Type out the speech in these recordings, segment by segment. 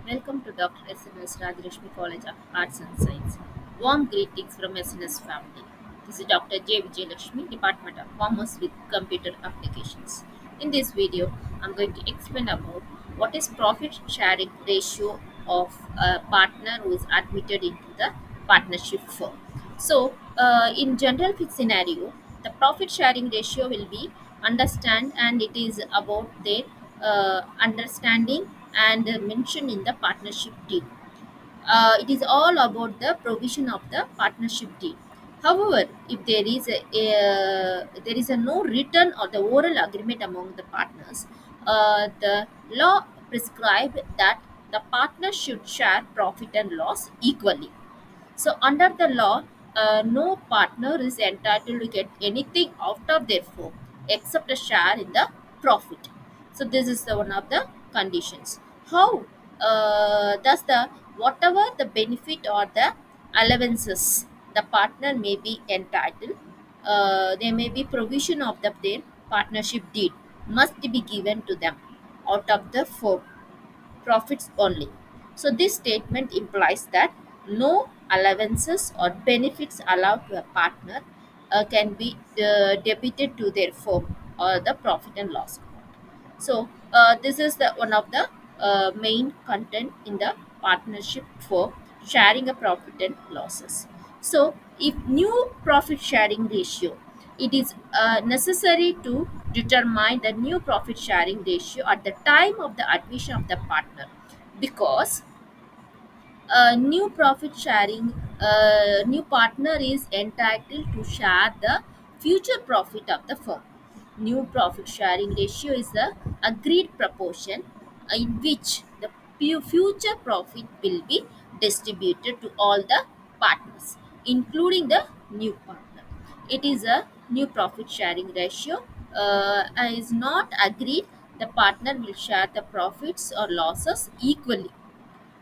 Welcome to Dr. SNS Rajarashmi College of Arts and Science. Warm greetings from SNS family. This is Dr. J. Vijayalakshmi, Department of Commerce with Computer Applications. In this video, I'm going to explain about what is profit sharing ratio of a partner who is admitted into the partnership firm. In general scenario, the profit sharing ratio will be understand and it is about their understanding and mentioned in the partnership deed. It is all about the provision of the partnership deed. However, if there is a no written or the oral agreement among the partners, the law prescribe that the partners should share profit and loss equally. So, under the law, no partner is entitled to get anything out of their firm except a share in the profit. So, this is the one of the conditions. How does the whatever the benefit or the allowances the partner may be entitled, there may be provision of their partnership deed must be given to them out of the firm profits only. So, this statement implies that no allowances or benefits allowed to a partner can be debited to their firm or the profit and loss account. So, this is the one of the main content in the partnership for sharing a profit and losses. So, if new profit sharing ratio, it is necessary to determine the new profit sharing ratio at the time of the admission of the partner, because new profit sharing new partner is entitled to share the future profit of the firm. New profit sharing ratio is the agreed proportion in which the future profit will be distributed to all the partners, including the new partner. It is a new profit sharing ratio is not agreed, the partner will share the profits or losses equally.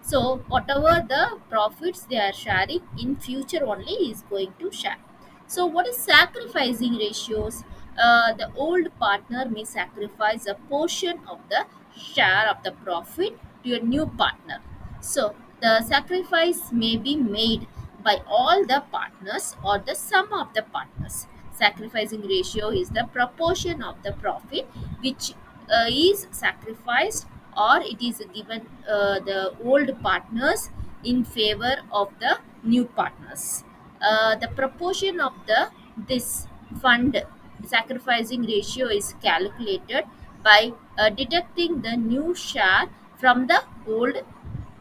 So whatever the profits they are sharing in future only is going to share. So what is sacrificing ratios? The old partner may sacrifice a portion of the share of the profit to a new partner. So the sacrifice may be made by all the partners or the sum of the partners. Sacrificing ratio is the proportion of the profit which is sacrificed or it is given the old partners in favor of the new partners. The proportion of the this fund sacrificing ratio is calculated by deducting the new share from the old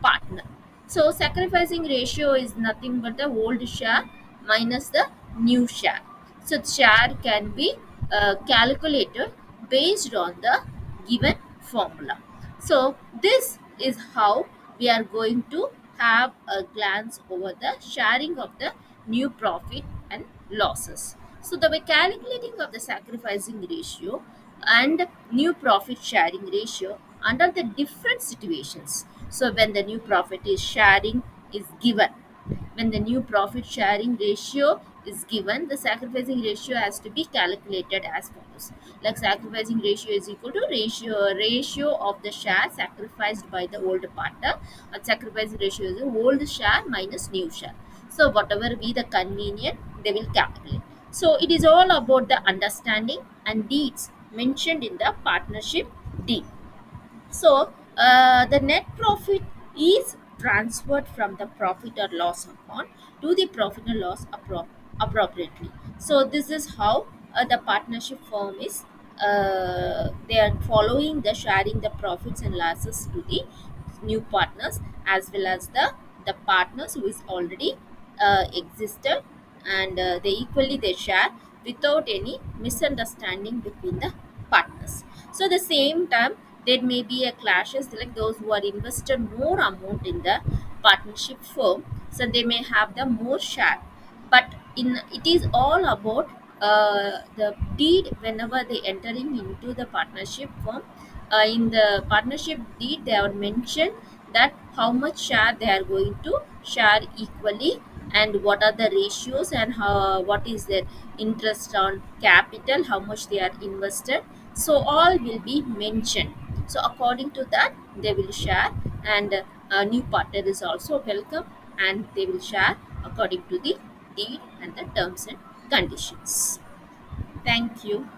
partner. So sacrificing ratio is nothing but the old share minus the new share. So share can be calculated based on the given formula. So this is how we are going to have a glance over the sharing of the new profit and losses. So the way calculating of the sacrificing ratio and new profit sharing ratio under the different situations. So when the new profit is sharing is given, when the new profit sharing ratio is given, the sacrificing ratio has to be calculated as follows. Like sacrificing ratio is equal to ratio of the share sacrificed by the old partner, and sacrificing ratio is the old share minus new share. So whatever be the convenient, they will calculate. So it is all about the understanding and deeds mentioned in the partnership deed. So the net profit is transferred from the profit or loss account to the profit or loss appropriately. So this is how the partnership firm is. They are following the sharing the profits and losses to the new partners as well as the partners who is already existed, and they equally they share without any misunderstanding between the partners. So the same time there may be a clashes like those who are invested more amount in the partnership firm, so they may have the more share. But in it is all about the deed whenever they entering into the partnership firm. In the partnership deed they are mentioned that how much share they are going to share equally, and what are the ratios, and how what is their interest on capital, how much they are invested. So all will be mentioned. So according to that, they will share, and a new partner is also welcome, and they will share according to the deed and the terms and conditions. Thank you.